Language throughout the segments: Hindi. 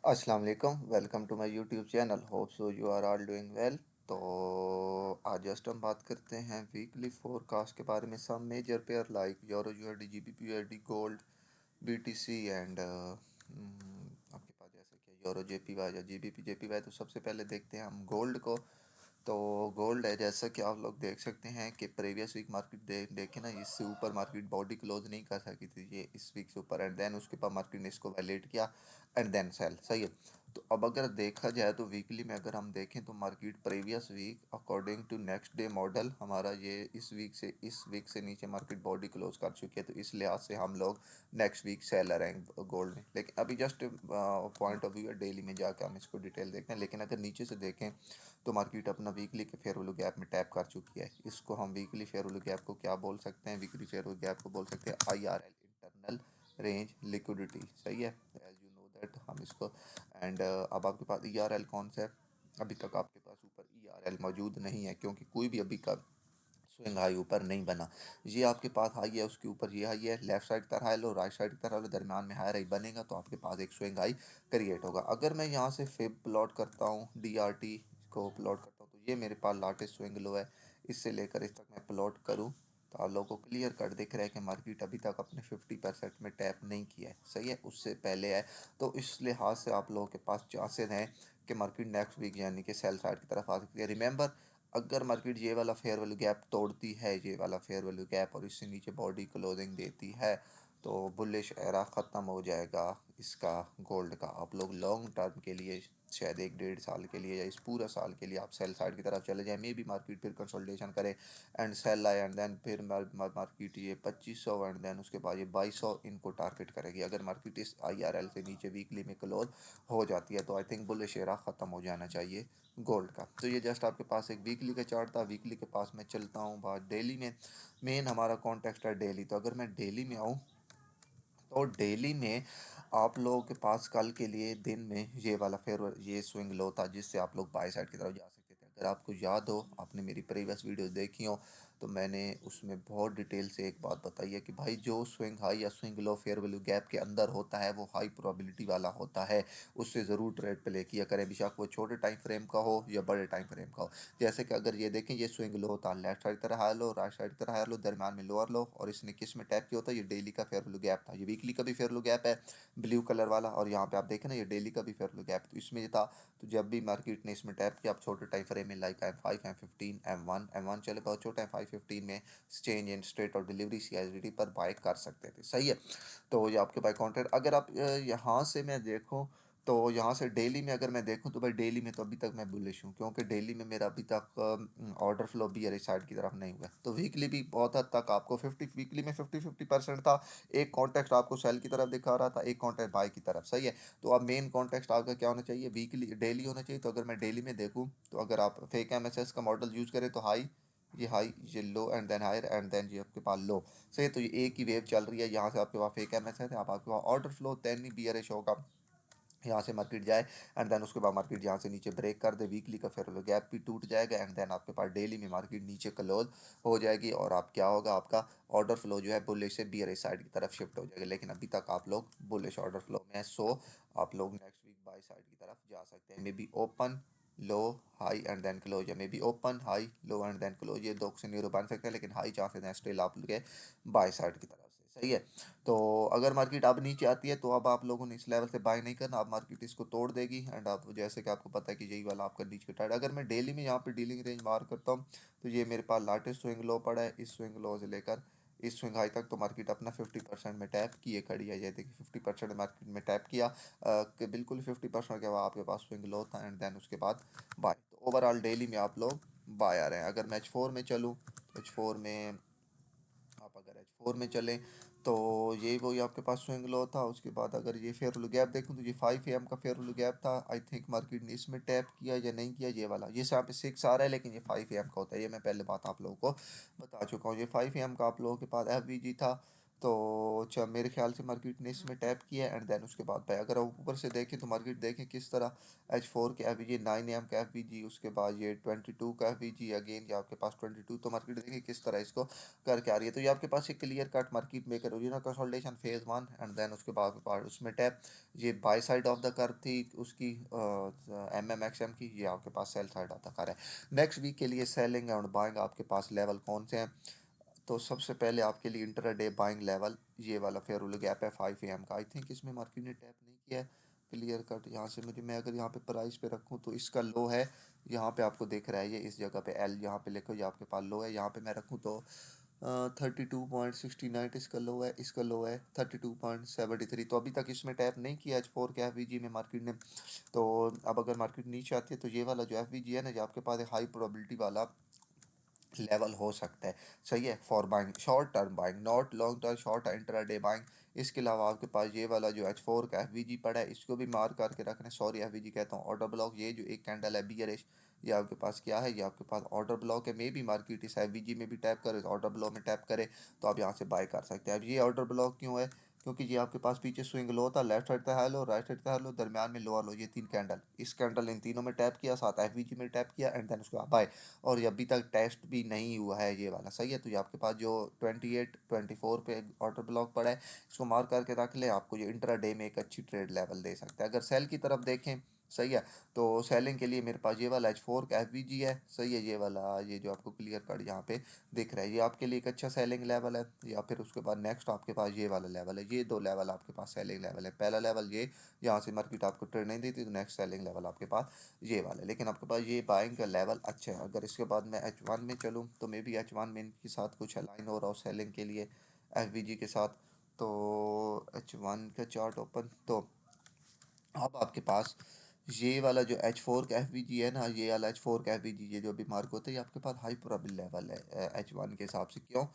अस्सलाम वालेकुम, welcome to my YouTube channel. Hope so you are all doing well. तो आज जस्ट हम बात करते हैं वीकली फोरकास्ट के बारे में। Some major pair like euro USD, GBP USD, gold, BTC and आपके पास जैसे कि यूरो जेपीवाई या जीबीपी जेपीवाई। तो सबसे पहले देखते हैं हम गोल्ड को। तो गोल्ड है, जैसा कि आप लोग देख सकते हैं कि प्रीवियस वीक मार्केट देखे ना, इससे ऊपर मार्केट बॉडी क्लोज नहीं कर सकी थी ये इस वीक से ऊपर, एंड देन उसके बाद मार्केट ने इसको वैलिडेट किया एंड देन सेल। सही है। तो अब अगर देखा जाए तो वीकली में अगर हम देखें तो market previous week according to next day model हमारा ये इस वीक से नीचे मार्केट बॉडी क्लोज कर चुकी है। तो इस लिहाज से हम लोग नेक्स्ट वीक सेलर हैं गोल्ड में। लेकिन अभी जस्ट पॉइंट ऑफ व्यू है, डेली में जाकर हम इसको डिटेल देखते हैं। लेकिन अगर नीचे से देखें तो मार्केट अपना वीकली के फेयर वैल्यू गैप में टैप कर चुकी है। इसको हम वीकली फेयर वैल्यू गैप को क्या बोल सकते हैं? वीकली फेयर वैल्यू गैप को बोल सकते हैं IRL, इंटरनल रेंज लिक्विडिटी। सही है, एज यू नो दैट हम इसको एंड अब आपके पास ERL कौन सा है? अभी तक आपके पास ऊपर ERL मौजूद नहीं है, क्योंकि कोई भी अभी का स्विंग हाई ऊपर नहीं बना। ये आपके पास हाई है, उसके ऊपर ये हाई है, लेफ्ट साइड की तरह हाई लो, राइट साइड की तरह लो, दरम्यान में हाई हाई बनेगा तो आपके पास एक स्विंग हाई क्रिएट होगा। अगर मैं यहाँ से फिब प्लॉट करता हूँ, DRT को प्लॉट करता हूँ, तो ये मेरे पास लाटेस्ट स्विंग लो है। इससे लेकर इस तक मैं प्लॉट करूँ तो आप लोगों को क्लियर कट दिख रहा है कि मार्केट अभी तक अपने 50% में टैप नहीं किया है। सही है, उससे पहले है। तो इस लिहाज से आप लोगों के पास चांसेस हैं कि मार्केट नेक्स्ट वीक यानी कि सेल साइड की तरफ आ सकती है। रिमेंबर, अगर मार्केट ये वाला फेयर वैल्यू गैप तोड़ती है, ये वाला फेयर वैल्यू गैप, और इससे नीचे बॉडी क्लोजिंग देती है, तो बुलिश एरा ख़त्म हो जाएगा इसका गोल्ड का। आप लोग लॉन्ग टर्म के लिए शायद 1 डेढ़ साल के लिए या इस पूरा साल के लिए आप सेल साइड की तरफ चले जाएं। मे भी मार्केट फिर कंसोलिडेशन करे एंड सेल आए, एंड देन फिर मार्केट ये 2500 एंड देन उसके बाद ये 2200 इनको टारगेट करेगी। अगर मार्केट इस IRL से नीचे वीकली में क्लोज हो जाती है तो आई थिंक बुलिश एरा ख़त्म हो जाना चाहिए गोल्ड का। तो ये जस्ट आपके पास एक वीकली का चार्ट था। वीकली के पास मैं चलता हूँ बात डेली में। मेन हमारा कॉन्टेक्स्ट है डेली। तो अगर मैं डेली में आऊँ तो डेली में आप लोगों के पास कल के लिए दिन में ये वाला फेयर ये स्विंग लो था, जिससे आप लोग बाय साइड की तरफ जा सकते थे। अगर आपको याद हो, आपने मेरी प्रीवियस वीडियो देखी हो, तो मैंने उसमें बहुत डिटेल से एक बात बताई है कि भाई जो स्विंग हाई या swing low fair value gap के अंदर होता है वो हाई प्रोबेबिलिटी वाला होता है। उससे ज़रूर ट्रेड प्ले किया करें, बेशक वो छोटे टाइम फ्रेम का हो या बड़े टाइम फ्रेम का हो। जैसे कि अगर ये देखें, ये स्विंग लो होता है, लेफ्ट साइड की तरह हाई लो, राइट साइड की तरह हाई लो, दरम्यान में लोअर लो, और इसने किस में टैप किया होता है? ये डेली का फेयर वैल्यू गैप था। ये वीकली का भी फेयर वैल्यू गैप है, ब्लू कलर वाला, और यहाँ पे आप देखें ना, ये डेली का भी फेयर वैल्यू गैप तो इसमें ये था। तो जब भी मार्केट ने इसमें टैप किया, आप छोटे टाइम फ्रेम में लाइक M5, M15, M1 चले, बहुत छोटे M5-15 में चेंज इन स्ट्रेट और डिलीवरी CSDT पर बाय कर सकते थे। सही है। तो ये आपके पास कॉन्ट्रैक्ट, अगर आप यहाँ से मैं देखूँ तो यहाँ से डेली में अगर मैं देखूँ तो भाई डेली में तो अभी तक मैं बुलिश हूँ, क्योंकि डेली में मेरा अभी तक ऑर्डर फ्लो भी अरे साइड की तरफ नहीं हुआ है। तो वीकली भी बहुत हद तक आपको 50 था। एक कॉन्टेक्स्ट आपको सेल की तरफ दिखा रहा था, एक कॉन्टेक्स्ट बाय की तरफ। सही है। तो अब मेन कॉन्टेक्स्ट आपका क्या होना चाहिए? वीकली डेली होना चाहिए। तो अगर मैं डेली में देखूँ तो अगर आप फेक MSS का मॉडल यूज़ करें तो हाई, ये हाई, ये low and then higher and then ये आपके पास लो। सही है। तो ये एक ही वेव चल रही है। यहाँ से आपके पास फेक MSS है, आप आपके पास ऑर्डर फ्लो दैन ही बियरिश होगा। यहाँ से मार्केट जाए एंड देन उसके बाद मार्केट यहाँ से नीचे ब्रेक कर दे, वीकली का फेयर वैल्यू गैप भी टूट जाएगा, एंड देन आपके पास डेली में मार्केट नीचे क्लोज हो जाएगी, और आप क्या होगा, आपका ऑर्डर फ्लो जो है बुलिश से बियरिश साइड की तरफ शिफ्ट हो जाएगा। लेकिन अभी तक आप लोग बुलिश ऑर्डर फ्लो में है, सो आप लोग नेक्स्ट वीक बाय साइड की तरफ जा सकते हैं। May be open low high and then close, या may be open high low and then close, ये दो सिनेरियो बन सकते हैं। लेकिन हाई चांसेस हैं स्टिल आप लोग बाय साइड की तरफ से। सही है। तो अगर मार्केट अब नीचे आती है तो अब आप लोगों ने इस लेवल से बाय नहीं करना। अब मार्केट इसको तोड़ देगी एंड आप जैसे कि आपको पता है कि यही वाला आपका नीचे का टारगेट। अगर मैं डेली में यहाँ पे डीलिंग रेंज मार करता हूँ तो ये मेरे पास लाटेस्ट स्विंग लो पड़ा है। इस स्विंग लो से लेकर इस स्विंग हाई तक तो मार्केट अपना 50% में टैप किए खड़ी है। ये देखिए 50% मार्केट में टैप किया कि बिल्कुल 50% के बाद आपके पास स्विंग लो था एंड देन उसके बाद बाय। तो ओवरऑल डेली में आप लोग बाय आ रहे हैं। अगर मैं H4 में चलूँ, H4 में आप अगर H4 में चलें तो ये वही आपके पास स्विंग लो था। उसके बाद अगर ये फेयर वैल्यू गैप देखूं तो ये 5 AM का फेयर वैल्यू गैप था। आई थिंक मार्केट ने इसमें टैप किया या नहीं किया, ये वाला, ये यहाँ पे 6 आ रहा है लेकिन ये 5 AM का होता है। ये मैं पहले बात आप लोगों को बता चुका हूँ। ये 5 AM का आप लोगों के पास FVG था। तो अच्छा मेरे ख्याल से मार्केट ने इसमें टैप किया है एंड देन उसके बाद भाई अगर आप ऊपर से देखें तो मार्केट देखें किस तरह H4 के एफ वी जी 9 AM का FVG, उसके बाद ये 22 का FVG, अगेन ये आपके पास 22, तो मार्केट देखें किस तरह इसको करके आ रही है। तो ये आपके पास एक clear cut market maker original consolidation phase 1 and then उसके बाद उसमें टैप ये buy side of the curve थी उसकी MMXM की, ये आपके पास sell side of the curve है। नेक्स्ट वीक के लिए सेलिंग एंड बाइंग आपके पास लेवल कौन से हैं? तो सबसे पहले आपके लिए इंटरडे बाइंग लेवल ये वाला फेयरल गैप है 5 AM का। आई थिंक इसमें मार्केट ने टैप नहीं किया है क्लियर कट। यहाँ से मुझे, मैं अगर यहाँ पे प्राइस पे रखूँ तो इसका लो है, यहाँ पे आपको दिख रहा है ये इस जगह पे एल, यहाँ पे लिखो ये आपके पास लो है। यहाँ पे मैं रखूँ तो 32.69 इसका लो है, इसका लो है 32.73। तो अभी तक इसमें टैप नहीं किया H4 के FVG में मार्केट ने। तो अब अगर मार्केट नीचे आती है तो ये वाला जो FVG है ना, जो आपके पास एक हाई प्रोबेबिलिटी वाला लेवल हो सकता है। सही है for buying short term buying, not long term short intraday buying. इसके अलावा आपके पास ये वाला जो H4 का FVG पड़ा है इसको भी मार्क करके रखना है। सॉरी FVG कहता हूँ, ऑर्डर ब्लॉक। ये जो एक कैंडल है बियरिश, ये आपके पास क्या है, ये आपके पास ऑर्डर ब्लॉक है। मे बी मार्केट इस FVG में भी टैप करे, ऑर्डर ब्लॉक में टैप करे तो आप यहाँ से बाय कर सकते हैं। अब ये ऑर्डर ब्लॉक क्यों है? क्योंकि ये आपके पास पीछे स्विंग लो था, लेफ्ट साइड था हेलो, राइट साइड था हेलो, दरमियान में लोअर लो, ये तीन कैंडल, इस कैंडल इन तीनों में टैप किया, साथ FVG में टैप किया एंड देन उसको आप बाय। और ये अभी तक टेस्ट भी नहीं हुआ है ये वाला। सही है, तो ये आपके पास जो 28-24 पे ऑर्डर ब्लॉक पड़ा है इसको मार्क करके रख ले, आपको ये इंट्रा डे में एक अच्छी ट्रेड लेवल दे सकता है। अगर सेल की तरफ देखें, सही है, तो सेलिंग के लिए मेरे पास ये वाला H4 का FVG है। सही है, ये वाला, ये जो आपको क्लियर कट यहाँ पे दिख रहा है, ये आपके लिए एक अच्छा सेलिंग लेवल है। या फिर उसके बाद नेक्स्ट आपके पास ये वाला लेवल है, ये दो लेवल आपके पास सेलिंग लेवल है। पहला लेवल ये, यहाँ से मार्केट आपको ट्रेड नहीं देती, तो नेक्स्ट सेलिंग लेवल आपके पास ये वाला है। लेकिन आपके पास ये बाइंग का लेवल अच्छा है। अगर इसके बाद मैं H1 में चलूँ तो मे बी H1 में इनके साथ कुछ अलाइन हो रहा हो सेलिंग के लिए FVG के साथ। तो H1 का चार्ट ओपन, तो अब आपके पास ये वाला जो H4 का FVG है ना, ये वाला H4 का FVG, ये जो भी मार्क होता है, ये आपके पास हाई प्रोबेबल लेवल है H1 के हिसाब से। क्यों?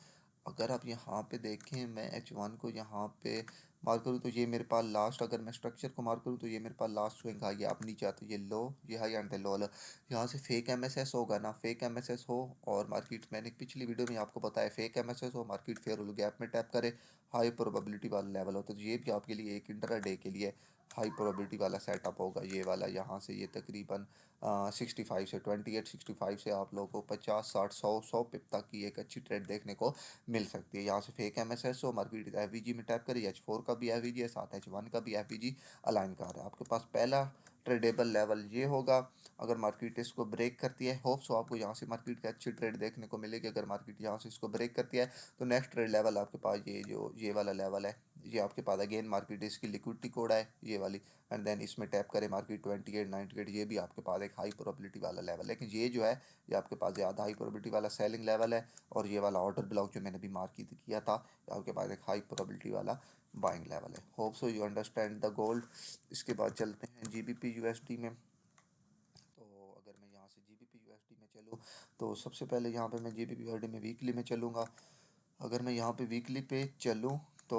अगर आप यहाँ पे देखें, मैं H1 को यहाँ पे मार्क करूँ तो ये मेरे पास लास्ट, अगर मैं स्ट्रक्चर को मार्क करूँ तो ये मेरे पास लास्ट स्विंग हाई है। आप नीचे आते ये लो, ये हाई एंड लो लो, यहाँ से फेक MSS होगा ना, फेक MSS हो और मार्केट, मैंने पिछली वीडियो में आपको बताया, फेक MSS हो, मार्केट फेयर गैप में टैप करे, हाई प्रोबेबिलिटी वाला लेवल होता है। तो ये भी आपके लिए एक इंट्रा डे के लिए हाई प्रोबेबिलिटी वाला सेटअप होगा ये वाला। यहाँ से ये तकरीबन 65 से 28-65 से आप लोगों को 50-60-100 पिप तक की एक अच्छी ट्रेड देखने को मिल सकती है। यहाँ से फेक MSS हो, मार्केट FVG में टैप करिए, H4 का भी FVG है, साथ H1 का भी FVG अलाइन कर रहा है। आपके पास पहला ट्रेडेबल लेवल ये होगा। अगर मार्केट इसको ब्रेक करती है, होप सो आपको यहाँ से मार्केट की अच्छी ट्रेड देखने को मिलेगी। अगर मार्केट यहाँ से इसको ब्रेक करती है तो नेक्स्ट ट्रेड लेवल आपके पास ये जो ये वाला लेवल है, ये आपके पास अगेन मार्केट इसकी लिक्विडिटी कोड है ये वाली, एंड देन इसमें टैप करें मार्केट 28-98, ये भी आपके पास एक हाई प्रोबेबिलिटी वाला लेवल। लेकिन ये जो है ये आपके पास ज़्यादा हाई प्रोबेबिलिटी वाला सेलिंग लेवल है। और ये वाला ऑर्डर ब्लॉक जो मैंने भी मार्क किया था, ये आपके पास एक हाई प्रोबेबिलिटी वाला बाइंग लेवल है। Hope so you understand the gold. इसके बाद चलते हैं GBP USD में। तो अगर मैं यहाँ से GBP USD में चलूँ तो सबसे पहले यहाँ पे मैं GBP USD में वीकली में चलूँगा। अगर मैं यहाँ पे वीकली पे चलूँ तो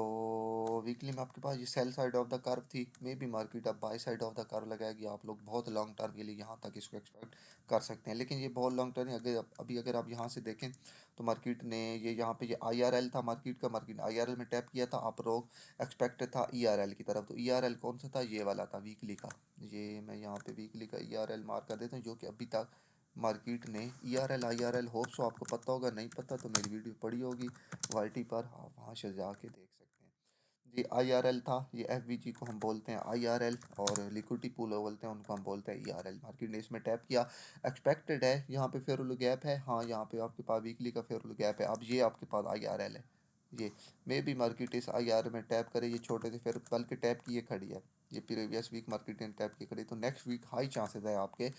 वीकली में आपके पास ये sell side of the curve थी, मे बी मार्केट अब bye side of the curve लगाएगी। आप लोग बहुत लॉन्ग टर्म के लिए यहाँ तक इसको एक्सपेक्ट कर सकते हैं, लेकिन ये बहुत लॉन्ग टर्म है। अगर अभी अगर आप यहाँ से देखें तो मार्केट ने ये यहाँ पे ये IRL था मार्केट का, मार्केट ने IRL में टैप किया था, आप लोग एक्सपेक्टेड था ERL की तरफ। तो ERL कौन सा था? ये वाला था वीकली का। ये मैं यहाँ पे वीकली का ERL मार्क कर देता हूँ, जो कि अभी तक मार्केट ने ERL IRL, होप सो आपको पता होगा, नहीं पता तो मेरी वीडियो पड़ी होगी YT पर, आप वहाँ से जाके देख सकते हैं। ये IRL था, ये FVG को हम बोलते हैं IRL, और लिक्विडिटी पूल बोलते हैं उनको हम बोलते हैं ERL। मार्केट ने इसमें टैप किया, एक्सपेक्टेड है यहाँ पे फेयरल गैप है, हाँ यहाँ पे आपके पास वीकली का फेयरल गैप है। अब ये आपके पास IRL है, ये मे बी मार्केट इस IR में टैप करे, ये छोटे से फिर बल्कि टैप किए खड़ी है, ये प्रीवियस वीक मार्केट ने टैप की खड़ी, तो नेक्स्ट वीक हाई चांसेस है आपके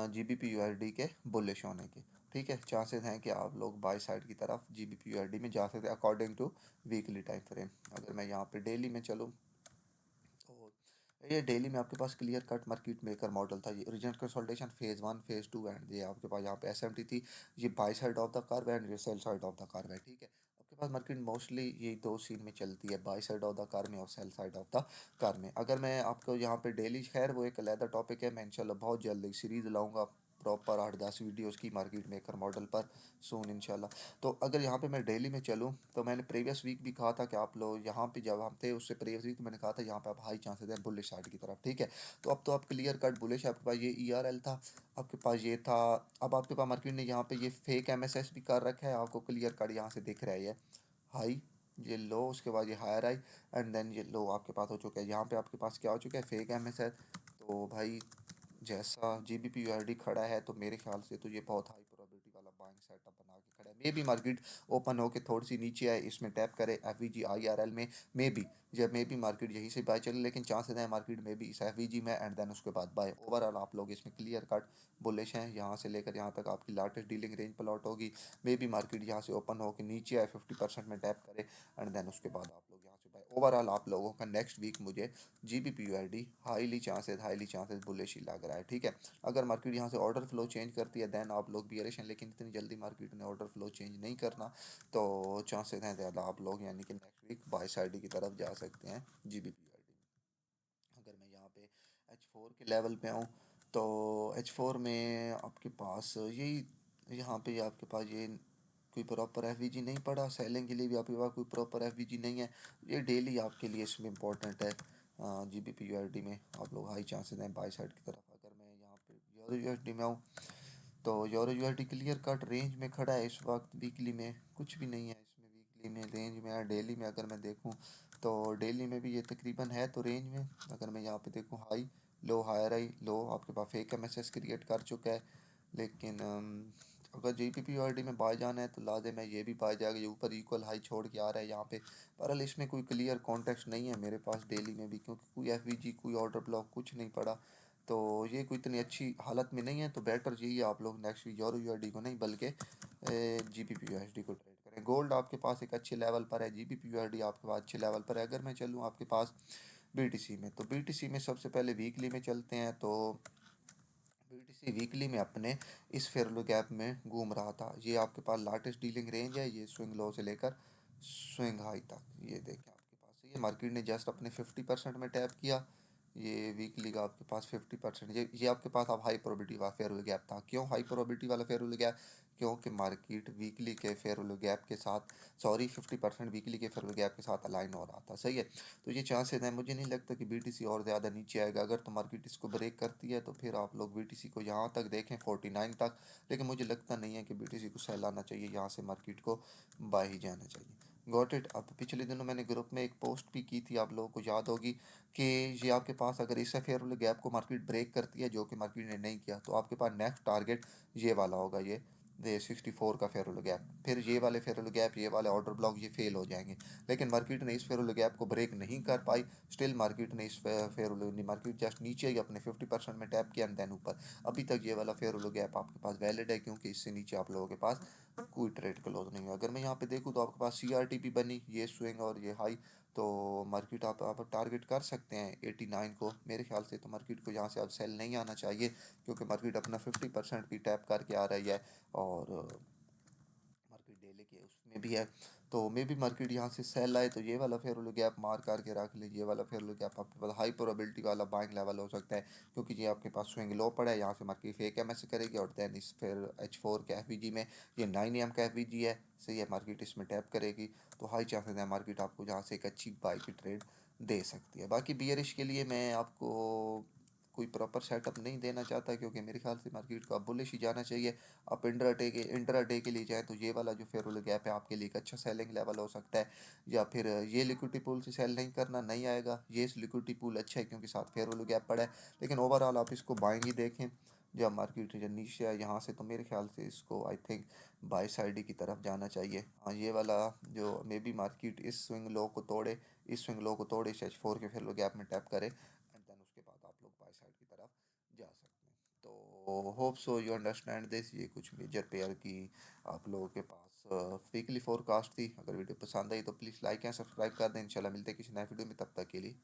GBP USD के बुलिश होने के। ठीक है, चांसेस हैं कि आप लोग बाय साइड की तरफ GBP USD में जा सकते हैं according to weekly time frame. अगर मैं यहाँ पे डेली में चलूँ तो ये डेली में आपके पास clear cut market maker model था, ये original consolidation phase 1 phase 2 and ये आपके पास यहाँ पे SMT थी, ये buy side of the curve and ये sell side of the curve है। ठीक है, आपके पास मार्केट मोस्टली ये दो सीन में चलती है, bye side of the curve में और cell side of the curve में। अगर मैं आपको यहाँ पे डेली, खैर वो एक अलग टॉपिक है, मैं इंशाल्लाह बहुत जल्द एक सीरीज़ लाऊंगा प्रॉपर 8-10 वीडियोस की मार्केट मेकर मॉडल पर सून इंशाल्लाह। तो अगर यहाँ पे मैं डेली में चलूँ तो मैंने प्रीवियस वीक भी कहा था कि आप लोग यहाँ पे जब हम थे उससे प्रीवियस वीक मैंने कहा था यहाँ पे आप हाई चांसेस है बुलिश साइड की तरफ, ठीक है। तो अब तो आप क्लियर कट बुलिश, आपके पास ये ERL था, आपके पास ये था। अब आपके पास मार्केट ने यहाँ पे ये फेक MSS भी कर रखा है, आपको क्लियर कट यहाँ से दिख रहा है ये हाई, ये लो, उसके बाद ये हायर आई, एंड देन ये लो आपके पास हो चुका है। यहाँ पे आपके पास क्या हो चुका है, फेक MSS। तो भाई जैसा GBP USD खड़ा है तो मेरे ख्याल से तो ये बहुत हाई प्रोबेबिलिटी वाला बाइंग सेटअप बना के खड़ा है। मे बी मार्केट ओपन होकर थोड़ी सी नीचे आए, इसमें टैप करे FVG IRL में, मे बी जब मे बी मार्केट यहीं से बाय चले, लेकिन चांसेस है मार्केट में भी इस FVG में एंड देन उसके बाद बाय। ओवरऑल आप लोग इसमें क्लियर कट बुलिश हैं, यहाँ से लेकर यहाँ तक आपकी लार्जेस्ट डीलिंग रेंज प्लॉट होगी। मे बी मार्केट यहाँ से ओपन होकर नीचे आए 50% में टैप करे एंड देन उसके बाद आप लोग यहाँ से बाय। ओवरऑल आप लोगों का नेक्स्ट वीक मुझे GBP USD highly chances bullish ही लग रहा है, ठीक है। अगर मार्केट यहाँ से ऑर्डर फ्लो चेंज करती है देन आप लोग बियरिश हैं, लेकिन इतनी जल्दी मार्केट ने ऑर्डर फ्लो चेंज नहीं करना, तो चांसेस हैं ज़्यादा आप लोग यानी कि नेक्स्ट वीक बाय साइड की तरफ जा सकते हैं GBP USD में। अगर मैं यहाँ पे H4 के लेवल पे आऊँ तो H4 में आपके पास यही, यहाँ पे आपके पास ये कोई प्रॉपर FVG नहीं पड़ा, सेलिंग के लिए भी आपके पास कोई प्रॉपर FVG नहीं है। ये डेली आपके लिए इसमें इंपॉर्टेंट है। GBP USD में आप लोग हाई चांसेस हैं बाई साइड की तरफ। अगर मैं यहाँ पे यूरो USD में आऊँ तो euro USD clear cut range में खड़ा है इस वक्त। वीकली में कुछ भी नहीं है इसमें, वीकली में रेंज में है। डेली में अगर मैं देखूँ तो डेली में भी ये तकरीबन है तो रेंज में। अगर मैं यहाँ पे देखूँ हाई लो हायर आई लो, आपके पास फेक MSS क्रिएट कर चुका है। लेकिन अगर GBP USD में बाय जाना है तो लाजिम है ये भी बाय जाएगा, ये ऊपर इक्वल हाई छोड़ के आ रहा है यहाँ पे। बहरहाल इसमें कोई क्लियर कॉन्टेक्स्ट नहीं है मेरे पास डेली में भी, क्योंकि कोई FVG कोई ऑर्डर ब्लॉक कुछ नहीं पड़ा, तो ये कोई इतनी अच्छी हालत में नहीं है। तो बेटर यही है आप लोग नेक्स्ट वीक यूरो USD को नहीं बल्कि GBP USD को ट्रेड करें। गोल्ड आपके पास एक अच्छे लेवल पर है, GBP USD आपके पास अच्छे लेवल पर है। अगर मैं चलूँ आपके पास BTC में, तो BTC में सबसे पहले वीकली में चलते हैं। तो BTC वीकली में अपने इस फेयरलो गैप में घूम रहा था। ये आपके पास लार्जेस्ट डीलिंग रेंज है, ये स्विंग लो से लेकर स्विंग हाई तक, ये देखें आपके पास ये मार्केट ने जस्ट अपने 50% में टैप किया। ये वीकली का आपके पास 50%, ये आपके पास अब हाई प्रोबेबिलिटी वाला फेयरवेल गैप था। क्यों हाई प्रोबेबिलिटी वाला फेयरवेल गैप, क्योंकि मार्केट वीकली के फेयरवेल गैप के साथ, सॉरी 50% वीकली के फेयरवेल गैप के साथ अलाइन हो रहा था, सही है। तो ये चांसेस हैं, मुझे नहीं लगता कि BTC और ज़्यादा नीचे आएगा। अगर तो मार्केट इसको ब्रेक करती है तो फिर आप लोग BTC को यहाँ तक देखें 49 तक, लेकिन मुझे लगता नहीं है कि BTC को सेल आना चाहिए, यहाँ से मार्केट को बाय ही जाना चाहिए। Got it. अब पिछले दिनों मैंने ग्रुप में एक पोस्ट भी की थी, आप लोगों को याद होगी, कि ये आपके पास अगर इस फेयर वाले गैप को मार्केट ब्रेक करती है, जो कि मार्केट ने नहीं किया, तो आपके पास नेक्स्ट टारगेट ये वाला होगा, ये 64 का फेयर वाले गैप। फिर ये वाले फेयर वाले गैप, ये वाले ऑर्डर ब्लॉक ये फेल हो जाएंगे। लेकिन मार्केट ने इस फेयर वाले गैप को ब्रेक नहीं कर पाई। स्टिल मार्केट ने इस फेयर वाले मार्केट जस्ट नीचे ही अपने 50% में टैप किया एंड देन ऊपर। अभी तक ये वाला फेयर वाले गैप आपके पास वैलिड है, क्योंकि इससे नीचे आप लोगों के पास कोई ट्रेड क्लोज नहीं हुआ। अगर मैं यहाँ पे देखूँ तो आपके पास CRT भी बनी, ये स्विंग और ये हाई, तो मार्केट आप टारगेट कर सकते हैं 89 को। मेरे ख्याल से तो मार्केट को यहाँ से अब सेल नहीं आना चाहिए, क्योंकि मार्केट अपना 50% भी टैप करके आ रही है और मार्केट डेली के उसमें भी है। तो मे भी मार्केट यहाँ से सेल आए तो ये वाला फेयर वैल्यू गैप मार करके रख लीजिए। ये वाला फेयर वैल्यू गैप आपके पास हाई प्रोबेबिलिटी वाला बाइंग लेवल हो सकता है, क्योंकि ये आपके पास स्विंग लो पड़ा है। यहाँ से मार्केट फेक MSS करेगी और देन इस फिर H4 के FVG में, ये 9 AM का FVG है, सही है, मार्केट इसमें टैप करेगी तो हाई चांसेस है मार्केट आपको जहाँ से एक अच्छी बाई की ट्रेड दे सकती है। बाकी बियरिश के लिए मैं आपको कोई प्रॉपर सेटअप नहीं देना चाहता, क्योंकि मेरे ख्याल से मार्केट को अब बुलिश ही जाना चाहिए। आप इंट्रा डे के लिए जाएँ तो ये वाला जो फेयरवेल गैप है आपके लिए एक अच्छा सेलिंग लेवल हो सकता है। या फिर ये लिक्विडिटी पूल से सेल नहीं करना, नहीं आएगा, ये इस लिक्विडिटी पूल अच्छा है क्योंकि साथ फेयरवेल गैप पड़ा है। लेकिन ओवरऑल आप इसको बाइंग ही देखें। जब मार्केट जो नीचे है यहाँ से, तो मेरे ख्याल से इसको आई थिंक बाई साइड की तरफ जाना चाहिए। हाँ, ये वाला जो मे बी मार्केट इस स्विंग लो को तोड़े, इस स्विंग लो को तोड़े, इस H4 के फेयरवेल गैप में टैप करे एंड देन उसके बाद आप लोग बाई साइड की तरफ जा सकते हैं। तो hope so you understand this. ये कुछ मेजर पेयर की आप लोगों के पास वीकली फोरकास्ट थी। अगर वीडियो पसंद आई तो प्लीज़ लाइक एंड सब्सक्राइब कर दें। इंशाल्लाह मिलते हैं किसी नए वीडियो में, तब तक के लिए